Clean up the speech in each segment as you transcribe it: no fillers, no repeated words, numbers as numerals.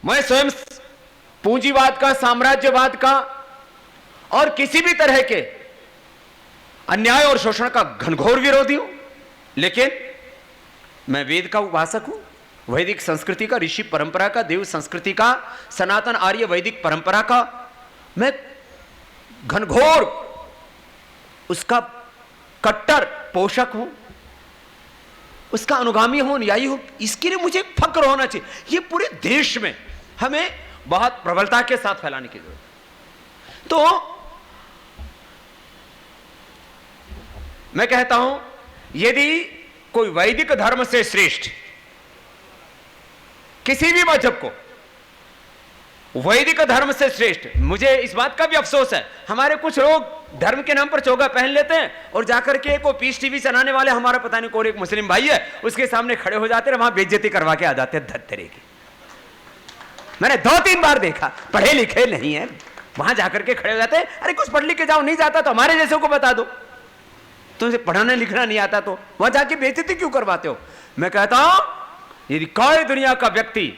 मैं स्वयं पूंजीवाद का, साम्राज्यवाद का और किसी भी तरह के अन्याय और शोषण का घनघोर विरोधी हूं, लेकिन मैं वेद का उपासक हूं, वैदिक संस्कृति का, ऋषि परंपरा का, देव संस्कृति का, सनातन आर्य वैदिक परंपरा का मैं घनघोर उसका कट्टर पोषक हूं, उसका अनुगामी हूं, अनुयायी हूं। इसके लिए मुझे फक्र होना चाहिए। ये पूरे देश में हमें बहुत प्रबलता के साथ फैलाने की जरूरत है। तो मैं कहता हूं, यदि कोई वैदिक धर्म से श्रेष्ठ किसी भी मजहब को, वैदिक धर्म से श्रेष्ठ, मुझे इस बात का भी अफसोस है, हमारे कुछ लोग धर्म के नाम पर चोगा पहन लेते हैं और जाकर के को पीस टीवी चलाने वाले हमारा पता नहीं कौन एक मुस्लिम भाई है, उसके सामने खड़े हो जाते हैं, वहां बेइज्जती करवा के आ जाते हैं धत्तरे की। मैंने 2-3 बार देखा, पढ़े लिखे नहीं है, वहां जाकर के खड़े हो जाते हैं। अरे कुछ पढ़ लिख के जाओ, नहीं जाता तो हमारे जैसे को बता दो, तुमसे पढ़ना लिखना नहीं आता तो वहां जाके बेइज्जती क्यों करवाते हो। मैं कहता हूं, यदि कोई दुनिया का व्यक्ति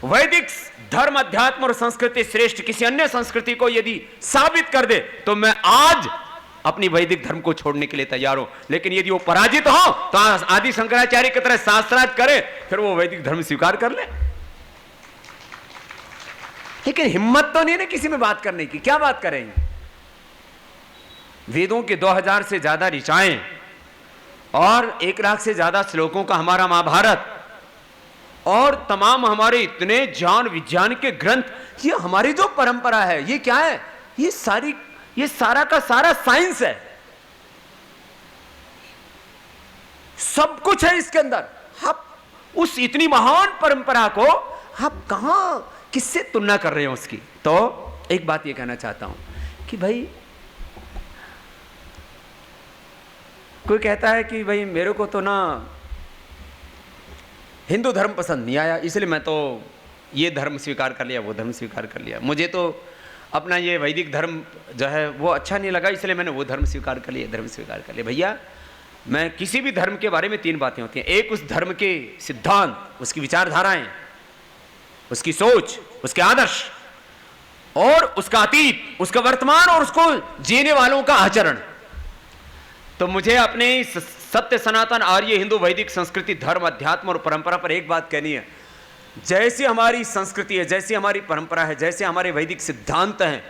वैदिक धर्म, अध्यात्म और संस्कृति श्रेष्ठ किसी अन्य संस्कृति को यदि साबित कर दे तो मैं आज अपनी वैदिक धर्म को छोड़ने के लिए तैयार हूं। लेकिन यदि वो पराजित हो तो आदि शंकराचार्य की तरह शास्त्रार्थ करे, फिर वो वैदिक धर्म स्वीकार कर ले। लेकिन हिम्मत तो नहीं ना किसी में बात करने की। क्या बात करेंगे? वेदों के 2000 से ज्यादा ऋचाएं और 1 लाख से ज्यादा श्लोकों का हमारा महाभारत और तमाम हमारे इतने ज्ञान विज्ञान के ग्रंथ, ये हमारी जो परंपरा है, ये क्या है? ये सारा का सारा साइंस है, सब कुछ है इसके अंदर। आप उस इतनी महान परंपरा को आप कहां, किससे तुलना कर रहे हो उसकी? तो एक बात ये कहना चाहता हूं कि भाई, कोई कहता है कि भाई मेरे को तो ना हिंदू धर्म पसंद नहीं आया, इसलिए मैं तो ये धर्म स्वीकार कर लिया, वो धर्म स्वीकार कर लिया। मुझे तो अपना ये वैदिक धर्म जो है वो अच्छा नहीं लगा, इसलिए मैंने वो धर्म स्वीकार कर लिया, धर्म स्वीकार कर लिया। भैया, मैं किसी भी धर्म के बारे में 3 बातें होती हैं। एक, उस धर्म के सिद्धांत, उसकी विचारधाराएं, उसकी सोच, उसके आदर्श, और उसका अतीत, उसका वर्तमान और उसको जीने वालों का आचरण। तो मुझे अपने सत्य सनातन आर्य हिंदू वैदिक संस्कृति, धर्म, अध्यात्म और परंपरा पर एक बात कहनी है। जैसी हमारी संस्कृति है, जैसी हमारी परंपरा है, जैसे हमारे वैदिक सिद्धांत हैं,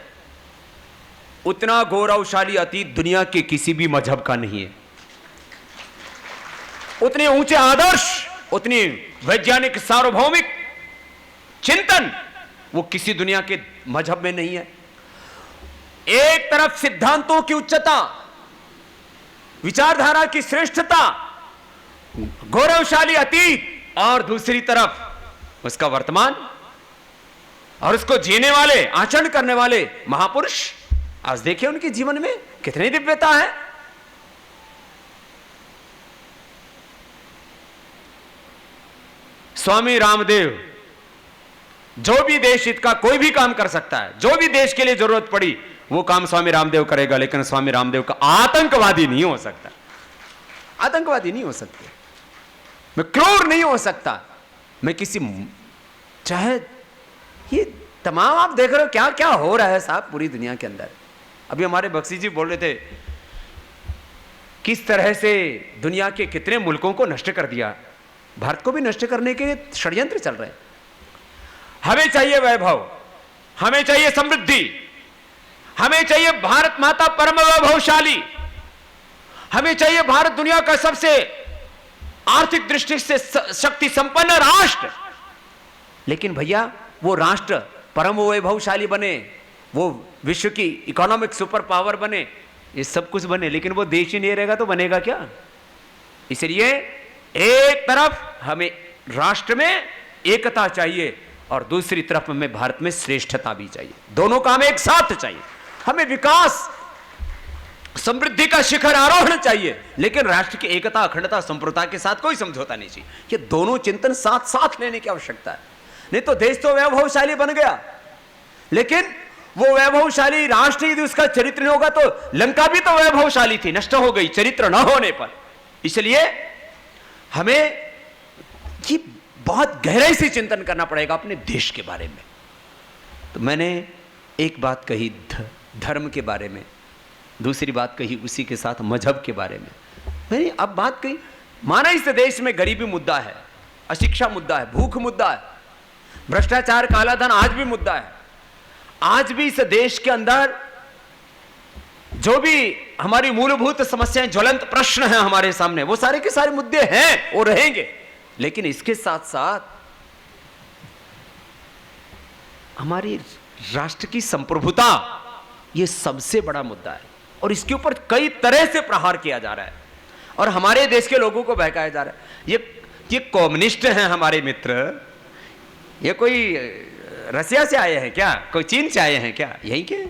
उतना गौरवशाली अतीत दुनिया के किसी भी मजहब का नहीं है। उतने ऊंचे आदर्श, उतनी वैज्ञानिक सार्वभौमिक चिंतन वो किसी दुनिया के मजहब में नहीं है। एक तरफ सिद्धांतों की उच्चता, विचारधारा की श्रेष्ठता, गौरवशाली अतीत, और दूसरी तरफ उसका वर्तमान और उसको जीने वाले, आचरण करने वाले महापुरुष। आज देखिए उनके जीवन में कितनी दिव्यता है। स्वामी रामदेव जो भी देश हित का कोई भी काम कर सकता है, जो भी देश के लिए जरूरत पड़ी वो काम स्वामी रामदेव करेगा, लेकिन स्वामी रामदेव का आतंकवादी नहीं हो सकता। आतंकवादी नहीं हो सकते, मैं क्रूर नहीं हो सकता, मैं किसी, चाहे ये तमाम आप देख रहे हो क्या क्या हो रहा है साहब पूरी दुनिया के अंदर। अभी हमारे बख्शी जी बोल रहे थे किस तरह से दुनिया के कितने मुल्कों को नष्ट कर दिया, भारत को भी नष्ट करने के षड्यंत्र चल रहे हैं। हमें चाहिए वैभव, हमें चाहिए समृद्धि, हमें चाहिए भारत माता परम वैभवशाली, हमें चाहिए भारत दुनिया का सबसे आर्थिक दृष्टि से शक्ति संपन्न राष्ट्र। लेकिन भैया वो राष्ट्र परम वैभवशाली बने, वो विश्व की इकोनॉमिक सुपर पावर बने, ये सब कुछ बने, लेकिन वो देश ही नहीं रहेगा तो बनेगा क्या? इसलिए एक तरफ हमें राष्ट्र में एकता चाहिए और दूसरी तरफ हमें भारत में श्रेष्ठता भी चाहिए। दोनों का हमें एक साथ चाहिए। हमें विकास, समृद्धि का शिखर आरोहण चाहिए, लेकिन राष्ट्र की एकता, अखंडता, संप्रभुता के साथ कोई समझौता नहीं चाहिए। ये दोनों चिंतन साथ साथ लेने की आवश्यकता है। नहीं तो देश तो वैभवशाली बन गया, लेकिन वो वैभवशाली राष्ट्र यदि उसका चरित्र नहीं होगा, तो लंका भी तो वैभवशाली थी, नष्ट हो गई चरित्र न होने पर। इसलिए हमें ये बहुत गहराई से चिंतन करना पड़ेगा अपने देश के बारे में। तो मैंने एक बात कही धर्म के बारे में, दूसरी बात कही उसी के साथ मजहब के बारे में। मैंने अब बात कही, माना इस देश में गरीबी मुद्दा है, अशिक्षा मुद्दा है, भूख मुद्दा है, भ्रष्टाचार, काला धन आज भी मुद्दा है। आज भी इस देश के अंदर जो भी हमारी मूलभूत समस्याएं, ज्वलंत प्रश्न हैं हमारे सामने, वो सारे के सारे मुद्दे हैं और रहेंगे। लेकिन इसके साथ साथ हमारी राष्ट्र की संप्रभुता, ये सबसे बड़ा मुद्दा है और इसके ऊपर कई तरह से प्रहार किया जा रहा है और हमारे देश के लोगों को बहकाया जा रहा है। ये कम्युनिस्ट हैं हमारे मित्र, ये कोई रसिया से आए हैं क्या, कोई चीन से आए हैं क्या, यही के?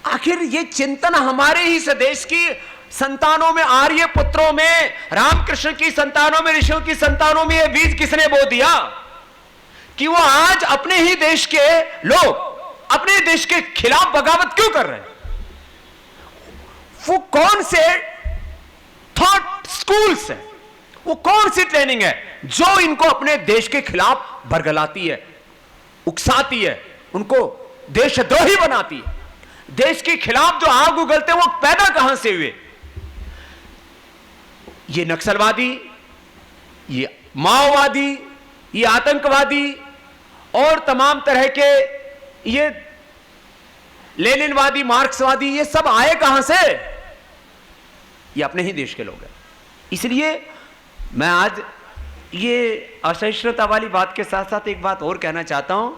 आखिर ये चिंतन हमारे ही देश की संतानों में, आर्य पुत्रों में, रामकृष्ण की संतानों में, ऋषियों की संतानों में ये बीज किसने बो दिया कि वो आज अपने ही देश के लोग अपने देश के खिलाफ बगावत क्यों कर रहे हैं? वो कौन से थॉट स्कूल्स हैं, वो कौन सी ट्रेनिंग है जो इनको अपने देश के खिलाफ बरगलाती है, उकसाती है, उनको देशद्रोही बनाती है? देश के खिलाफ जो आग उगलते हैं वो पैदा कहां से हुए? ये नक्सलवादी, ये माओवादी, ये आतंकवादी और तमाम तरह के ये लेनिनवादी, मार्क्सवादी, ये सब आए कहां से? ये अपने ही देश के लोग हैं। इसलिए मैं आज ये असहिष्णुता वाली बात के साथ साथ एक बात और कहना चाहता हूं।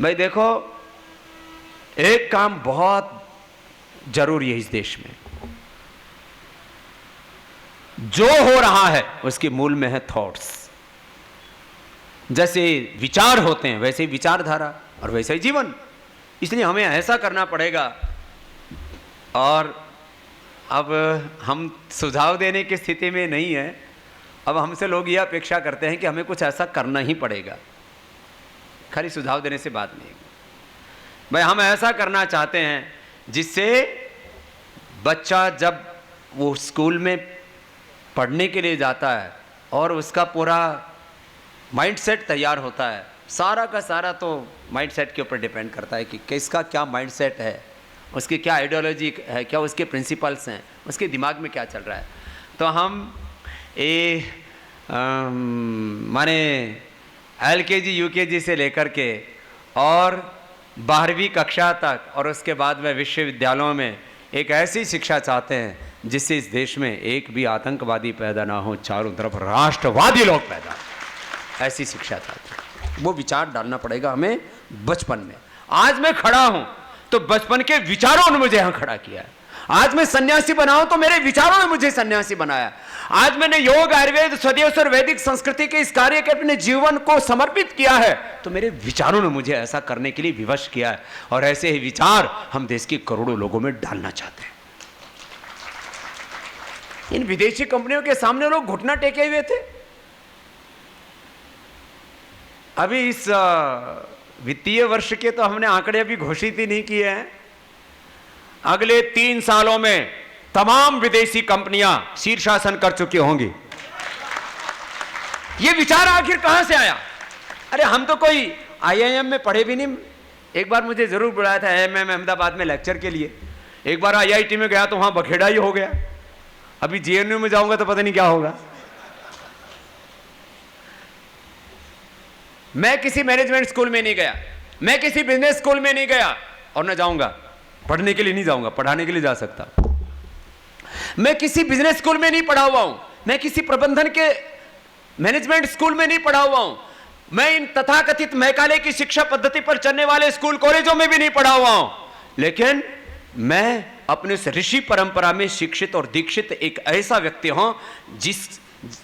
भाई देखो, एक काम बहुत जरूरी है इस देश में, जो हो रहा है उसके मूल में है थॉट्स। जैसे विचार होते हैं वैसे ही विचारधारा और वैसे ही जीवन। इसलिए हमें ऐसा करना पड़ेगा। और अब हम सुझाव देने की स्थिति में नहीं है, अब हमसे लोग यह अपेक्षा करते हैं कि हमें कुछ ऐसा करना ही पड़ेगा, खाली सुझाव देने से बात नहीं। भाई हम ऐसा करना चाहते हैं जिससे बच्चा जब वो स्कूल में पढ़ने के लिए जाता है और उसका पूरा माइंडसेट तैयार होता है, सारा का सारा तो माइंडसेट के ऊपर डिपेंड करता है कि किसका क्या माइंडसेट है, उसकी क्या आइडियोलॉजी है, क्या उसके प्रिंसिपल्स हैं, उसके दिमाग में क्या चल रहा है। तो हम माने LKG UKG से लेकर के और 12वीं कक्षा तक और उसके बाद में विश्वविद्यालयों में एक ऐसी शिक्षा चाहते हैं जिससे इस देश में एक भी आतंकवादी पैदा ना हो, चारों तरफ राष्ट्रवादी लोग पैदा, ऐसी शिक्षा चाहते हैं। वो विचार डालना पड़ेगा हमें बचपन में। आज मैं खड़ा हूं तो बचपन के विचारों ने मुझे यहां खड़ा किया है। आज मैं सन्यासी बना हूं तो मेरे विचारों ने मुझे सन्यासी बनाया। आज मैंने योग, आयुर्वेद, स्वदेश और वैदिक संस्कृति के इस कार्य के अपने जीवन को समर्पित किया है तो मेरे विचारों ने मुझे ऐसा करने के लिए विवश किया है। और ऐसे ही विचार हम देश के करोड़ों लोगों में डालना चाहते हैं। इन विदेशी कंपनियों के सामने लोग घुटना टेके हुए थे। अभी इस वित्तीय वर्ष के तो हमने आंकड़े अभी घोषित ही नहीं किए हैं। अगले 3 सालों में तमाम विदेशी कंपनियां शीर्षासन कर चुकी होंगी। ये विचार आखिर कहां से आया? अरे हम तो कोई IIM में पढ़े भी नहीं। एक बार मुझे जरूर बुलाया था IIM अहमदाबाद में लेक्चर के लिए। एक बार IIT में गया तो वहां बखेड़ा ही हो गया। अभी JNU में जाऊंगा तो पता नहीं क्या होगा। मैं किसी मैनेजमेंट स्कूल में नहीं गया, मैं किसी बिजनेस स्कूल में नहीं गया और न जाऊंगा। पढ़ने के लिए नहीं जाऊंगा, पढ़ाने के लिए जा सकता। मैं किसी बिजनेस स्कूल में नहीं पढ़ा हुआ हूं, मैं किसी प्रबंधन के मैनेजमेंट स्कूल में नहीं पढ़ा हुआ हूं, मैं इन तथाकथित मैकाले की शिक्षा पद्धति पर चलने वाले स्कूल कॉलेजों में भी नहीं पढ़ा हुआ हूं। लेकिन मैं अपने ऋषि परंपरा में शिक्षित और दीक्षित एक ऐसा व्यक्ति हूं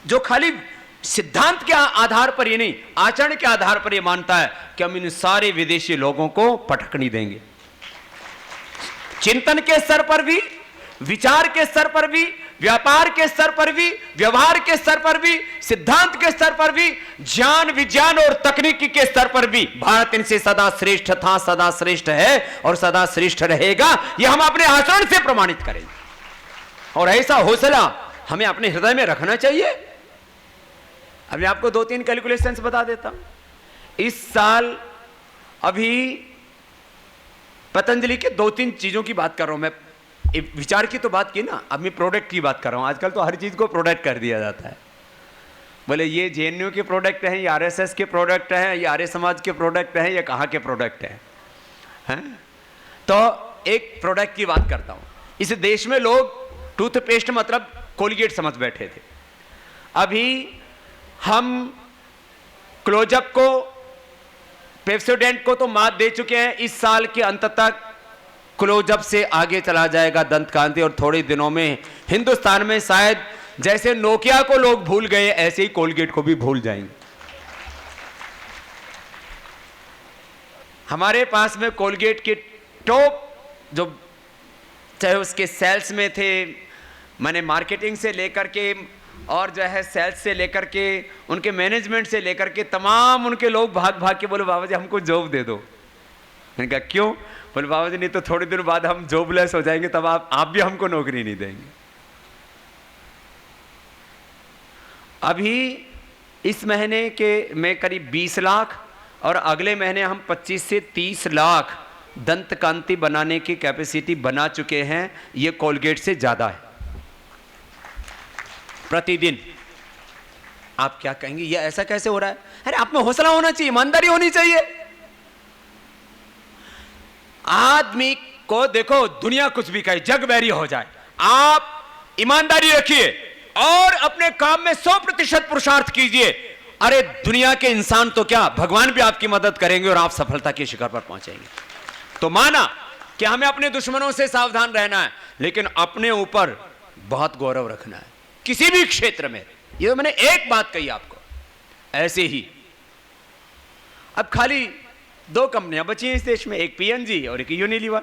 जो खाली सिद्धांत के आधार पर ही नहीं, आचरण के आधार पर यह मानता है कि हम इन सारे विदेशी लोगों को पटकनी देंगे। चिंतन के स्तर पर भी, विचार के स्तर पर भी, व्यापार के स्तर पर भी, व्यवहार के स्तर पर भी, सिद्धांत के स्तर पर भी, ज्ञान, विज्ञान और तकनीकी के स्तर पर भी भारत इनसे सदा श्रेष्ठ था, सदा श्रेष्ठ है और सदा श्रेष्ठ रहेगा। यह हम अपने आचरण से प्रमाणित करेंगे। और ऐसा हौसला हमें अपने हृदय में रखना चाहिए। अभी आपको 2-3 कैलकुलेशंस बता देता हूं। इस साल अभी पतंजलि के 2-3 चीजों की बात कर रहा हूं मैं। विचार की तो बात की ना, अब मैं प्रोडक्ट की बात कर रहा हूं। आजकल तो हर चीज को प्रोडक्ट कर दिया जाता है। बोले ये जेएनयू के प्रोडक्ट हैं, ये आरएसएस के प्रोडक्ट हैं, ये आर्य समाज के प्रोडक्ट हैं, ये कहाँ के प्रोडक्ट हैं? तो एक प्रोडक्ट की बात करता हूं। इस देश में लोग टूथपेस्ट मतलब कोलगेट समझ बैठे थे। अभी हम क्लोजअप को, पेप्सोडेंट को तो मात दे चुके हैं। इस साल के अंत तक क्लोजअप से आगे चला जाएगा दंत कांति, और थोड़े दिनों में हिंदुस्तान में शायद जैसे नोकिया को लोग भूल गए ऐसे ही कोलगेट को भी भूल जाएंगे। हमारे पास में कोलगेट के टॉप जो चाहे उसके सेल्स में थे, मैंने मार्केटिंग से लेकर के और जो है सेल्स से लेकर के उनके मैनेजमेंट से लेकर के तमाम उनके लोग भाग भाग के बोले बाबा जी हमको जॉब दे दो। मैंने कहा क्यों? बोले बाबा जी नहीं तो थोड़ी देर बाद हम जॉबलेस हो जाएंगे, तब आप भी हमको नौकरी नहीं देंगे। अभी इस महीने के में करीब 20 लाख और अगले महीने हम 25 से 30 लाख दंत कांति बनाने की कैपेसिटी बना चुके हैं। ये कोलगेट से ज्यादा है प्रतिदिन। आप क्या कहेंगे ये ऐसा कैसे हो रहा है? अरे आप में हौसला होना चाहिए, ईमानदारी होनी चाहिए। आदमी को देखो दुनिया कुछ भी कहे, जग बैरी हो जाए, आप ईमानदारी रखिए और अपने काम में 100% पुरुषार्थ कीजिए। अरे दुनिया के इंसान तो क्या, भगवान भी आपकी मदद करेंगे और आप सफलता के शिखर पर पहुंचेंगे। तो माना कि हमें अपने दुश्मनों से सावधान रहना है, लेकिन अपने ऊपर बहुत गौरव रखना है किसी भी क्षेत्र में। ये तो मैंने एक बात कही आपको। ऐसे ही अब खाली 2 कंपनियां बची हैं इस देश में, एक पीएनजी और एक यूनिलीवर।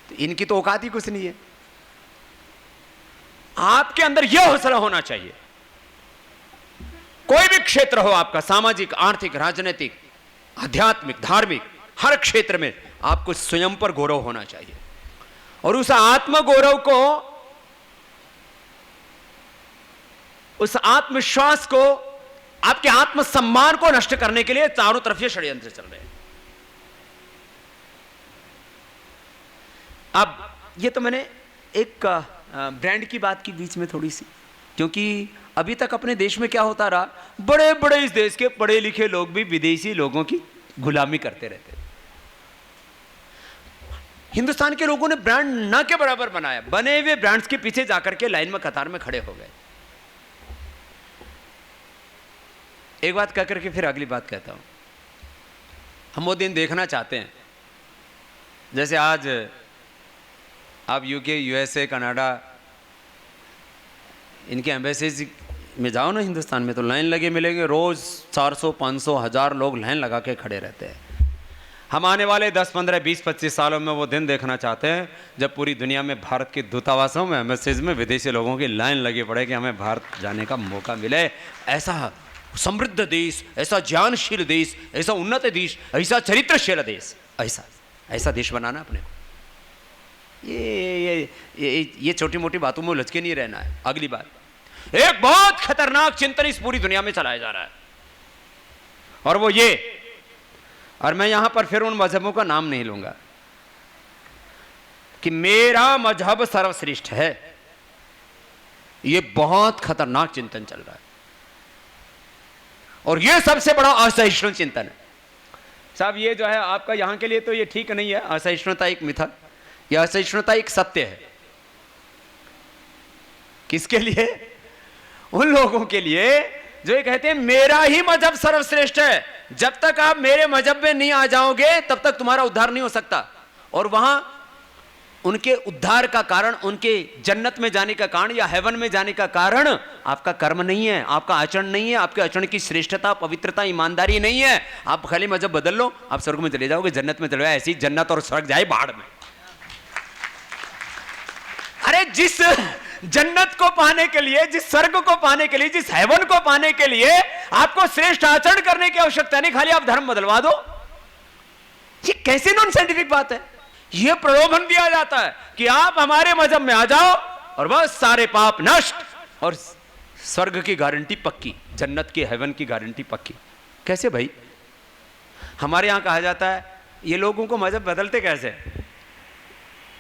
तो इनकी तो औकात ही कुछ नहीं है। आपके अंदर यह हौसला होना चाहिए। कोई भी क्षेत्र हो आपका, सामाजिक, आर्थिक, राजनीतिक, आध्यात्मिक, धार्मिक, हर क्षेत्र में आपको स्वयं पर गौरव होना चाहिए। और उस आत्मगौरव को, उस आत्मविश्वास को, आपके आत्मसम्मान को नष्ट करने के लिए चारों तरफ ये षड्यंत्र चल रहे हैं। अब ये तो मैंने एक ब्रांड की बात की बीच में थोड़ी सी, क्योंकि अभी तक अपने देश में क्या होता रहा, बड़े बड़े इस देश के पढ़े लिखे लोग भी विदेशी लोगों की गुलामी करते रहते। हिंदुस्तान के लोगों ने ब्रांड ना के बराबर बनाया, बने हुए ब्रांड्स के पीछे जाकर के लाइन में कतार में खड़े हो गए। एक बात कह करके फिर अगली बात कहता हूं। हम वो दिन देखना चाहते हैं जैसे आज आप यूके, यूएसए, कनाडा, इनके एम्बेसीज में जाओ ना हिंदुस्तान में, तो लाइन लगे मिलेंगे। रोज 400, 500, 1000 लोग लाइन लगा के खड़े रहते हैं। हम आने वाले 10, 15, 20, 25 सालों में वो दिन देखना चाहते हैं जब पूरी दुनिया में भारत के दूतावासों में, एम्बेसीज में विदेशी लोगों की लाइन लगी पड़े कि हमें भारत जाने का मौका मिले। ऐसा समृद्ध देश, ऐसा ज्ञानशील देश, ऐसा उन्नत देश, ऐसा चरित्रशील देश, ऐसा देश बनाना अपने को। ये छोटी मोटी बातों में उलझ के नहीं रहना है। अगली बात, एक बहुत खतरनाक चिंतन इस पूरी दुनिया में चलाया जा रहा है, और वो ये, और मैं यहां पर फिर उन मजहबों का नाम नहीं लूंगा, कि मेरा मजहब सर्वश्रेष्ठ है। ये बहुत खतरनाक चिंतन चल रहा है, और ये सबसे बड़ा असहिष्णु चिंतन है। साहब ये जो है आपका यहां के लिए तो ये ठीक नहीं है। असहिष्णुता एक मिथक, यह असहिष्णुता एक सत्य है। किसके लिए? उन लोगों के लिए जो ये कहते हैं मेरा ही मजहब सर्वश्रेष्ठ है। जब तक आप मेरे मजहब में नहीं आ जाओगे तब तक तुम्हारा उद्धार नहीं हो सकता। और वहां उनके उद्धार का कारण, उनके जन्नत में जाने का कारण या हेवन में जाने का कारण आपका कर्म नहीं है, आपका आचरण नहीं है, आपके आचरण की श्रेष्ठता, पवित्रता, ईमानदारी नहीं है। आप खाली मजहब बदल लो, आप स्वर्ग में चले जाओगे, जन्नत में चले जाओगे। ऐसी जन्नत और स्वर्ग जाए बाढ़ में। अरे जिस जन्नत को पाने के लिए, जिस स्वर्ग को पाने के लिए, जिस हेवन को पाने के लिए आपको श्रेष्ठ आचरण करने की आवश्यकता नहीं, खाली आप धर्म बदलवा दो। ये कैसे नॉन साइंटिफिक बात है? यह प्रलोभन दिया जाता है कि आप हमारे मजहब में आ जाओ और बस सारे पाप नष्ट और स्वर्ग की गारंटी पक्की, जन्नत की, हेवन की गारंटी पक्की। कैसे भाई? हमारे यहाँ कहा जाता है, ये लोगों को मजहब बदलते कैसे?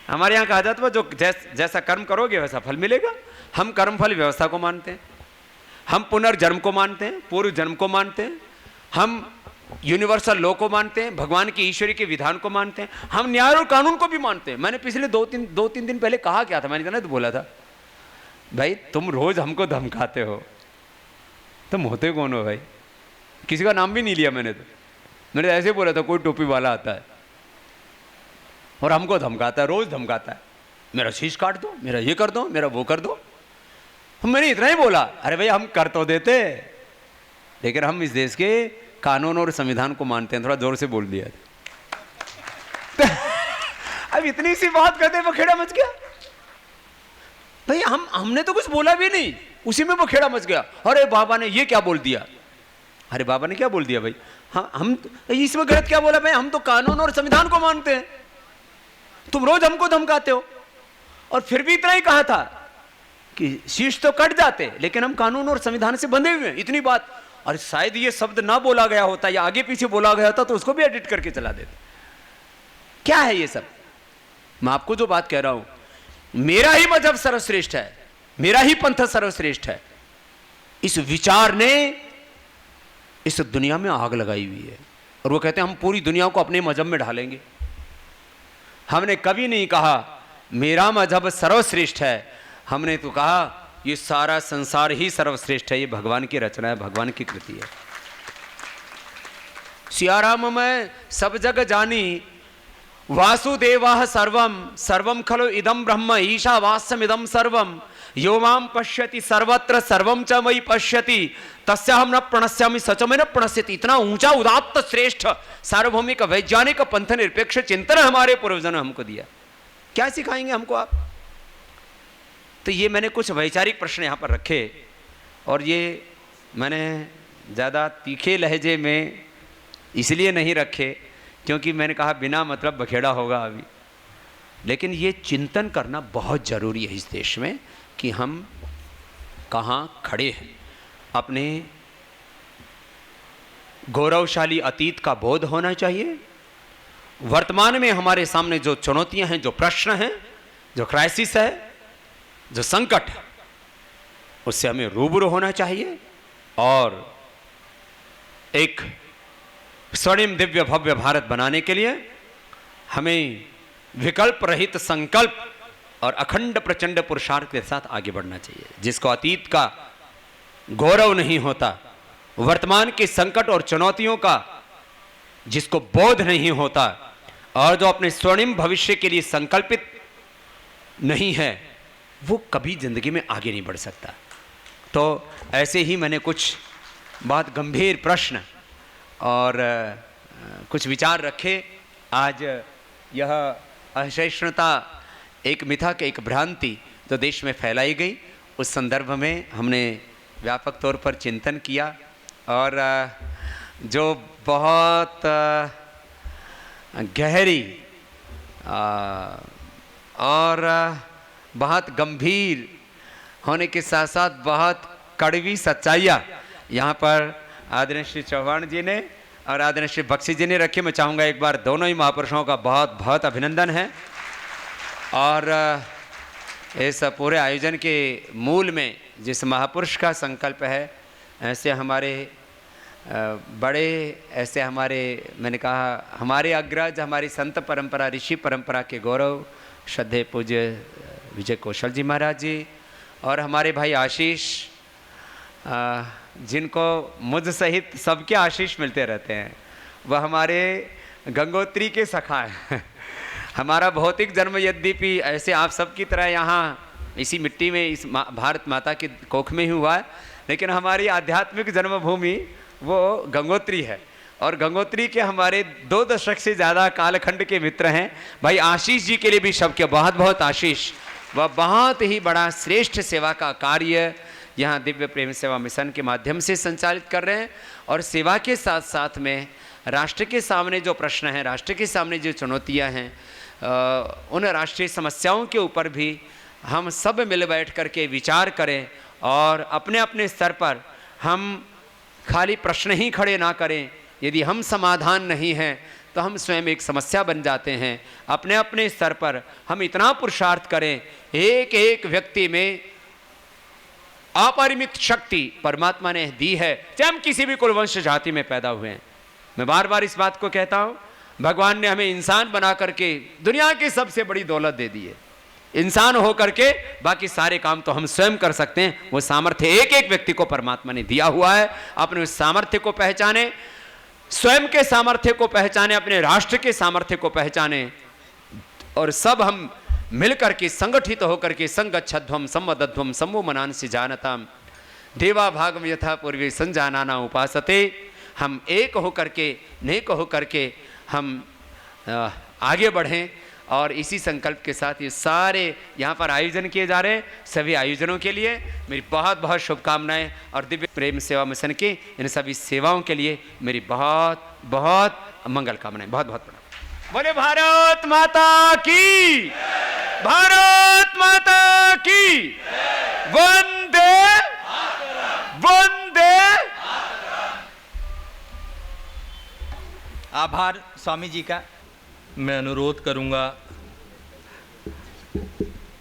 हमारे यहाँ कहा जाता है जो जैसा कर्म करोगे वैसा फल मिलेगा। हम कर्म फल व्यवस्था को मानते हैं, हम पुनर्जन्म को मानते हैं, पूर्व जन्म को मानते हैं, हम यूनिवर्सल लॉ को मानते हैं, भगवान की ईश्वरी के विधान को मानते हैं, हम न्याय और कानून को भी मानते हैं। मैंने पिछले दो तीन दिन पहले कहा क्या था, मैंने कहा तो बोला था, भाई तुम रोज हमको धमकाते हो, तुम होते कौन हो भाई? किसी का नाम भी नहीं लिया मैंने, तो मैंने ऐसे बोला था कोई टोपी वाला आता है और हमको धमकाता है, रोज धमकाता है, मेरा शीश काट दो, मेरा ये कर दो, मेरा वो कर दो। मैंने इतना ही बोला, अरे भाई हम कर तो देते, लेकिन हम इस देश के कानून और संविधान को मानते हैं। थोड़ा जोर से बोल दिया अब इतनी सी बात कहते बखेड़ा मच गया। भाई हमने तो कुछ बोला भी नहीं, उसी में बखेड़ा मच गया। अरे बाबा ने ये क्या बोल दिया? अरे बाबा ने क्या बोल दिया भाई? हाँ, हम इसमें गलत क्या बोला भाई? हम तो कानून और संविधान को मानते हैं, तुम रोज हमको धमकाते हो। और फिर भी इतना ही कहा था कि शीश तो कट जाते, लेकिन हम कानून और संविधान से बंधे हुए हैं, इतनी बात। और शायद ये शब्द ना बोला गया होता या आगे पीछे बोला गया होता तो उसको भी एडिट करके चला देते। क्या है ये सब? मैं आपको जो बात कह रहा हूं, मेरा ही मजहब सर्वश्रेष्ठ है, मेरा ही पंथ सर्वश्रेष्ठ है, इस विचार ने इस दुनिया में आग लगाई हुई है। और वो कहते हैं हम पूरी दुनिया को अपने मजहब में ढालेंगे। हमने कभी नहीं कहा मेरा मजहब सर्वश्रेष्ठ है, हमने तो कहा ये सारा संसार ही सर्वश्रेष्ठ है, ये भगवान की रचना है, भगवान की कृति है। सियाराम में सब जग जानी, वासुदेवः सर्वम सर्वम खलु इदम ब्रह्म ईशावास्यम इदम सर्वम यो माम पश्यति सर्वत्र सर्वम च मयि पश्यति तस्याहं न प्रणश्यामि सच में न प्रणश्यति। इतना ऊंचा उदात्त श्रेष्ठ सार्वभौमिक वैज्ञानिक पंथ निरपेक्ष चिंतन हमारे पूर्वजों ने हमको दिया। क्या सिखाएंगे हमको आप? तो ये मैंने कुछ वैचारिक प्रश्न यहाँ पर रखे, और ये मैंने ज़्यादा तीखे लहजे में इसलिए नहीं रखे क्योंकि मैंने कहा बिना मतलब बखेड़ा होगा अभी। लेकिन ये चिंतन करना बहुत ज़रूरी है इस देश में कि हम कहाँ खड़े हैं। अपने गौरवशाली अतीत का बोध होना चाहिए। वर्तमान में हमारे सामने जो चुनौतियां हैं, जो प्रश्न हैं, जो क्राइसिस है, जो संकट है, उससे हमें रूबरू होना चाहिए और एक स्वर्णिम दिव्य भव्य भारत बनाने के लिए हमें विकल्प रहित संकल्प और अखंड प्रचंड पुरुषार्थ के साथ आगे बढ़ना चाहिए। जिसको अतीत का गौरव नहीं होता, वर्तमान के संकट और चुनौतियों का जिसको बोध नहीं होता, और जो अपने स्वर्णिम भविष्य के लिए संकल्पित नहीं है, वो कभी जिंदगी में आगे नहीं बढ़ सकता। तो ऐसे ही मैंने कुछ बहुत गंभीर प्रश्न और कुछ विचार रखे। आज यह असहिष्णुता एक मिथक, एक भ्रांति जो देश में फैलाई गई, उस संदर्भ में हमने व्यापक तौर पर चिंतन किया और जो बहुत गहरी और बहुत गंभीर होने के साथ साथ बहुत कड़वी सच्चाइयाँ यहाँ पर आदरणीय श्री चौहान जी ने और आदरणीय श्री बख्शी जी ने रखी। मैं चाहूँगा एक बार दोनों ही महापुरुषों का बहुत बहुत अभिनंदन है। और इस पूरे आयोजन के मूल में जिस महापुरुष का संकल्प है, ऐसे हमारे बड़े, ऐसे हमारे, मैंने कहा हमारे अग्रज, हमारी संत परंपरा, ऋषि परंपरा के गौरव श्रद्धेय पूज्य विजय कौशल जी महाराज जी, और हमारे भाई आशीष, जिनको मुझ सहित सबके आशीष मिलते रहते हैं, वह हमारे गंगोत्री के सखा हैं। हमारा भौतिक जन्म यद्यपि ऐसे आप सबकी तरह यहाँ इसी मिट्टी में, इस भारत माता की कोख में ही हुआ है, लेकिन हमारी आध्यात्मिक जन्मभूमि वो गंगोत्री है। और गंगोत्री के हमारे 2 दशक से ज़्यादा कालखंड के मित्र हैं भाई आशीष जी, के लिए भी सबके बहुत बहुत आशीष। वह बहुत ही बड़ा श्रेष्ठ सेवा का कार्य यहाँ दिव्य प्रेम सेवा मिशन के माध्यम से संचालित कर रहे हैं। और सेवा के साथ साथ में राष्ट्र के सामने जो प्रश्न हैं, राष्ट्र के सामने जो चुनौतियाँ हैं, उन राष्ट्रीय समस्याओं के ऊपर भी हम सब मिल बैठ करके विचार करें और अपने अपने स्तर पर हम खाली प्रश्न ही खड़े ना करें। यदि हम समाधान नहीं हैं तो हम स्वयं एक समस्या बन जाते हैं। अपने अपने स्तर पर हम इतना पुरुषार्थ करें, एक एक व्यक्ति में अपरिमित शक्ति परमात्मा ने दी है, चाहे हम किसी भी कुलवंश जाति में पैदा हुए हैं। मैं बार बार इस बात को कहता हूं, भगवान ने हमें इंसान बना करके दुनिया की सबसे बड़ी दौलत दे दी है। इंसान हो करके बाकी सारे काम तो हम स्वयं कर सकते हैं। वो सामर्थ्य एक एक व्यक्ति को परमात्मा ने दिया हुआ है। अपने उस सामर्थ्य को पहचाने, स्वयं के सामर्थ्य को पहचाने, अपने राष्ट्र के सामर्थ्य को पहचाने और सब हम मिलकर के संगठित होकर के संगच्छध्वम संवदध्वम समो मनांसि जानताम देवा भागम यथा पूर्वी संजानाना उपासते। हम एक होकर के, नेक होकर के हम आगे बढ़ें और इसी संकल्प के साथ ये सारे यहाँ पर आयोजन किए जा रहे हैं। सभी आयोजनों के लिए मेरी बहुत बहुत शुभकामनाएं और दिव्य प्रेम सेवा मिशन की इन सभी सेवाओं के लिए मेरी बहुत बहुत मंगल कामनाएं। बहुत बहुत प्रणाम। बोले भारत माता की, भारत माता की, वंदे वंदे। आभार स्वामी जी का। मैं अनुरोध करूंगा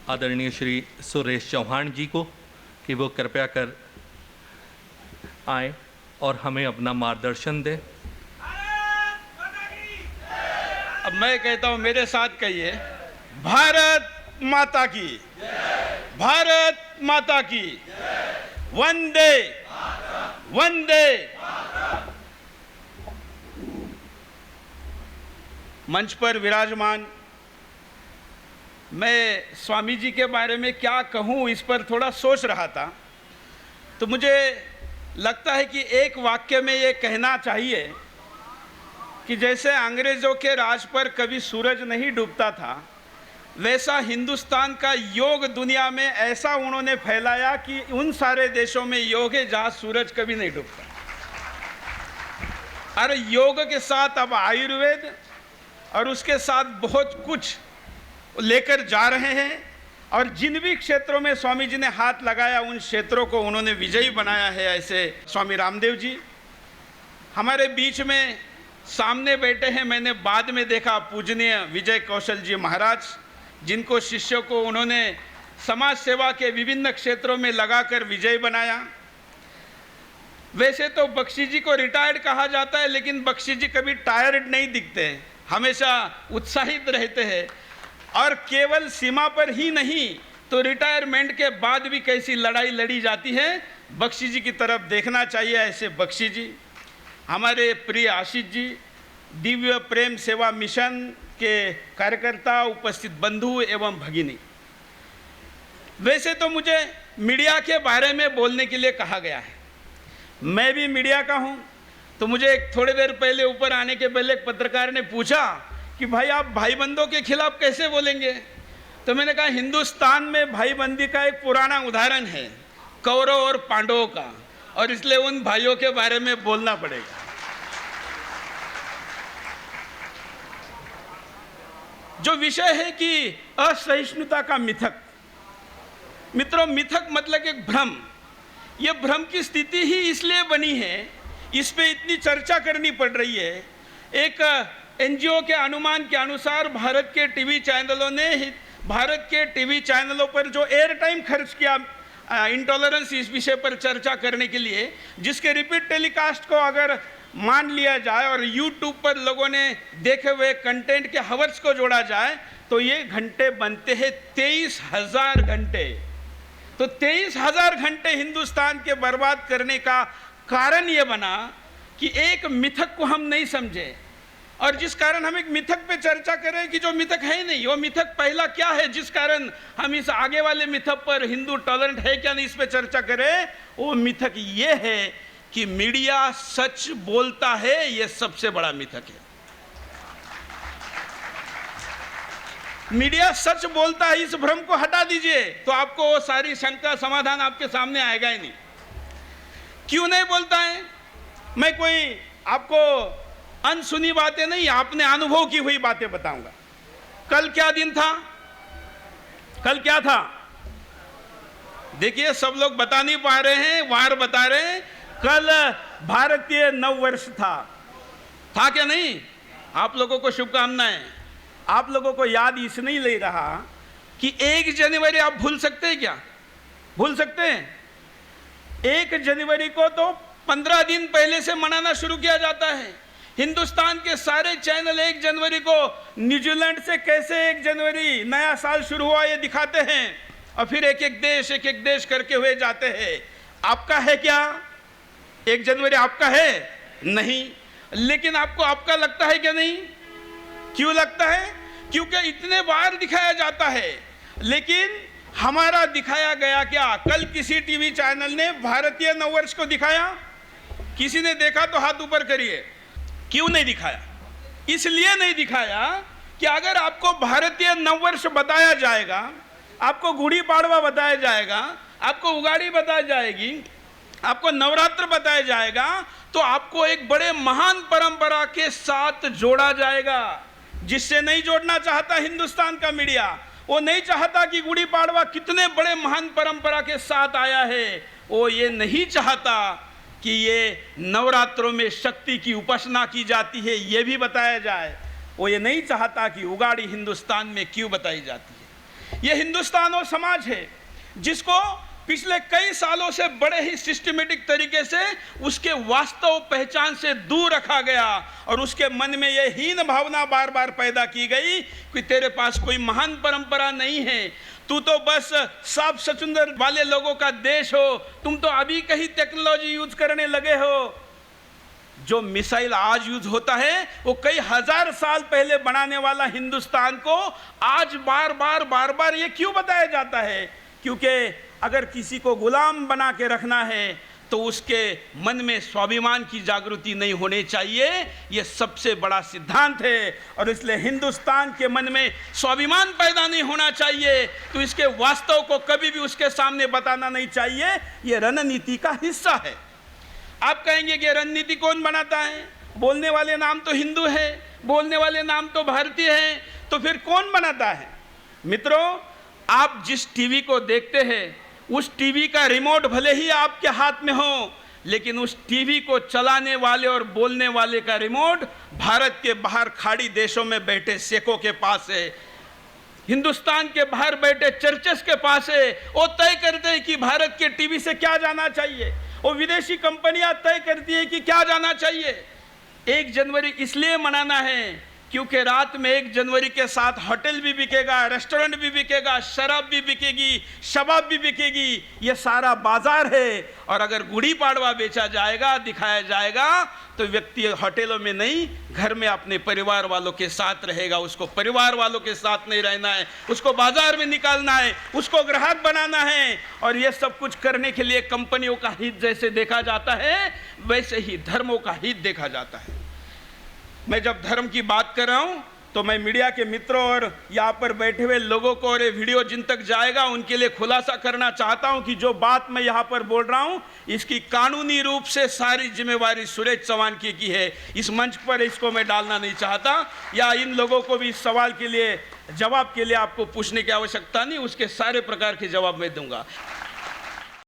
आदरणीय श्री सुरेश चौहान जी को कि वो कृपया कर आए और हमें अपना मार्गदर्शन दें। अब मैं कहता हूं, मेरे साथ कहिए, भारत माता की, भारत माता की, वंदे वंदे। मंच पर विराजमान, मैं स्वामी जी के बारे में क्या कहूँ इस पर थोड़ा सोच रहा था, तो मुझे लगता है कि एक वाक्य में ये कहना चाहिए कि जैसे अंग्रेज़ों के राज पर कभी सूरज नहीं डूबता था, वैसा हिंदुस्तान का योग दुनिया में ऐसा उन्होंने फैलाया कि उन सारे देशों में योग है जहाँ सूरज कभी नहीं डूबता। और योग के साथ अब आयुर्वेद और उसके साथ बहुत कुछ लेकर जा रहे हैं। और जिन भी क्षेत्रों में स्वामी जी ने हाथ लगाया उन क्षेत्रों को उन्होंने विजयी बनाया है। ऐसे स्वामी रामदेव जी हमारे बीच में सामने बैठे हैं। मैंने बाद में देखा पूजनीय विजय कौशल जी महाराज, जिनको शिष्यों को उन्होंने समाज सेवा के विभिन्न क्षेत्रों में लगाकर विजयी बनाया। वैसे तो बख्शी जी को रिटायर्ड कहा जाता है, लेकिन बख्शी जी कभी टायर्ड नहीं दिखते हैं, हमेशा उत्साहित रहते हैं। और केवल सीमा पर ही नहीं तो रिटायरमेंट के बाद भी कैसी लड़ाई लड़ी जाती है, बख्शी जी की तरफ देखना चाहिए। ऐसे बख्शी जी, हमारे प्रिय आशीष जी, दिव्य प्रेम सेवा मिशन के कार्यकर्ता, उपस्थित बंधु एवं भगिनी। वैसे तो मुझे मीडिया के बारे में बोलने के लिए कहा गया है, मैं भी मीडिया का हूँ। तो मुझे थोड़ी देर पहले ऊपर आने के पहले एक पत्रकार ने पूछा कि भाई आप भाईबंदों के खिलाफ कैसे बोलेंगे। तो मैंने कहा हिंदुस्तान में भाईबंदी का एक पुराना उदाहरण है, कौरव और पांडवों का, और इसलिए उन भाइयों के बारे में बोलना पड़ेगा। जो विषय है कि असहिष्णुता का मिथक। मित्रों, मिथक मतलब एक भ्रम। ये भ्रम की स्थिति ही इसलिए बनी है, इस पे इतनी चर्चा करनी पड़ रही है। एक एनजीओ के अनुमान के अनुसार भारत के टीवी चैनलों ने, भारत के टीवी चैनलों पर जो एयर टाइम खर्च किया इंटॉलरेंस इस विषय पर चर्चा करने के लिए, जिसके रिपीट टेलीकास्ट को अगर मान लिया जाए और यूट्यूब पर लोगों ने देखे हुए कंटेंट के हावर्स को जोड़ा जाए, तो ये घंटे बनते हैं 23,000 घंटे। तो 23,000 घंटे हिंदुस्तान के बर्बाद करने का कारण ये बना कि एक मिथक को हम नहीं समझे, और जिस कारण हम एक मिथक पे चर्चा करें कि जो मिथक है नहीं, वो मिथक पहला क्या है जिस कारण हम इस आगे वाले मिथक पर हिंदू टॉलरेंट है क्या नहीं इस पे चर्चा करें। वो मिथक ये है कि मीडिया सच बोलता है, ये सबसे बड़ा मिथक है। मीडिया सच बोलता है, इस भ्रम को हटा दीजिए तो आपको वो सारी शंका समाधान आपके सामने आएगा ही नहीं। क्यों नहीं बोलता है? मैं कोई आपको अनसुनी बातें नहीं, आपने अनुभव की हुई बातें बताऊंगा। कल क्या दिन था? कल क्या था? देखिए सब लोग बता नहीं पा रहे हैं, वार बता रहे हैं। कल भारतीय नववर्ष था क्या नहीं? आप लोगों को शुभकामनाएं। आप लोगों को याद इसलिए ले रहा कि 1 जनवरी आप भूल सकते हैं क्या? भूल सकते हैं? 1 जनवरी को तो 15 दिन पहले से मनाना शुरू किया जाता है। हिंदुस्तान के सारे चैनल 1 जनवरी को न्यूजीलैंड से कैसे 1 जनवरी नया साल शुरू हुआ ये दिखाते हैं, और फिर एक एक देश करके हुए जाते हैं। आपका है क्या 1 जनवरी? आपका है नहीं। लेकिन आपको आपका लगता है क्या नहीं? क्यों लगता है? क्योंकि इतने बार दिखाया जाता है। लेकिन हमारा दिखाया गया क्या? कल किसी टीवी चैनल ने भारतीय नववर्ष को दिखाया? किसी ने देखा तो हाथ ऊपर करिए। क्यों नहीं दिखाया? इसलिए नहीं दिखाया कि अगर आपको भारतीय नववर्ष बताया जाएगा, आपको गुड़ी पाड़वा बताया जाएगा, आपको उगाड़ी बताई जाएगी, आपको नवरात्र बताया जाएगा, तो आपको एक बड़े महान परंपरा के साथ जोड़ा जाएगा, जिससे नहीं जोड़ना चाहता हिंदुस्तान का मीडिया। वो नहीं चाहता कि गुड़ी पाड़वा कितने बड़े महान परंपरा के साथ आया है। वो ये नहीं चाहता कि ये नवरात्रों में शक्ति की उपासना की जाती है ये भी बताया जाए। वो ये नहीं चाहता कि उगाड़ी हिंदुस्तान में क्यों बताई जाती है। ये हिंदुस्तान और समाज है जिसको पिछले कई सालों से बड़े ही सिस्टमेटिक तरीके से उसके वास्तव पहचान से दूर रखा गया, और उसके मन में यह हीन भावना बार बार पैदा की गई कि तेरे पास कोई महान परंपरा नहीं है, तू तो बस साफ सचुंदर वाले लोगों का देश हो, तुम तो अभी कहीं टेक्नोलॉजी यूज करने लगे हो। जो मिसाइल आज यूज होता है वो कई हजार साल पहले बनाने वाला हिंदुस्तान को आज बार बार ये क्यों बताया जाता है? क्योंकि अगर किसी को गुलाम बना के रखना है तो उसके मन में स्वाभिमान की जागृति नहीं होनी चाहिए। यह सबसे बड़ा सिद्धांत है, और इसलिए हिंदुस्तान के मन में स्वाभिमान पैदा नहीं होना चाहिए तो इसके वास्तव को कभी भी उसके सामने बताना नहीं चाहिए। यह रणनीति का हिस्सा है। आप कहेंगे कि रणनीति कौन बनाता है? बोलने वाले नाम तो हिंदू है, बोलने वाले नाम तो भारतीय हैं, तो फिर कौन बनाता है? मित्रों, आप जिस टीवी को देखते हैं उस टीवी का रिमोट भले ही आपके हाथ में हो, लेकिन उस टीवी को चलाने वाले और बोलने वाले का रिमोट भारत के बाहर खाड़ी देशों में बैठे शेखों के पास है, हिंदुस्तान के बाहर बैठे चर्चेस के पास है। वो तय करते हैं कि भारत के टीवी से क्या जाना चाहिए, वो विदेशी कंपनियां तय करती है कि क्या जाना चाहिए। 1 जनवरी इसलिए मनाना है क्योंकि रात में 1 जनवरी के साथ होटल भी बिकेगा, रेस्टोरेंट भी बिकेगा, शराब भी बिकेगी, शबाब भी बिकेगी, ये सारा बाजार है। और अगर गुड़ी पाड़वा बेचा जाएगा, दिखाया जाएगा, तो व्यक्ति होटलों में नहीं, घर में अपने परिवार वालों के साथ रहेगा। उसको परिवार वालों के साथ नहीं रहना है, उसको बाजार में निकालना है, उसको ग्राहक बनाना है। और ये सब कुछ करने के लिए कंपनियों का हित जैसे देखा जाता है, वैसे ही धर्मों का हित देखा जाता है। मैं जब धर्म की बात कर रहा हूं तो मैं मीडिया के मित्रों और यहाँ पर बैठे हुए लोगों को, और ये वीडियो जिन तक जाएगा उनके लिए खुलासा करना चाहता हूं कि जो बात मैं यहाँ पर बोल रहा हूं इसकी कानूनी रूप से सारी जिम्मेवारी सुरेश चौहान की है। इस मंच पर इसको मैं डालना नहीं चाहता, या इन लोगों को भी इस सवाल के लिए जवाब के लिए आपको पूछने की आवश्यकता नहीं, उसके सारे प्रकार के जवाब मैं दूंगा।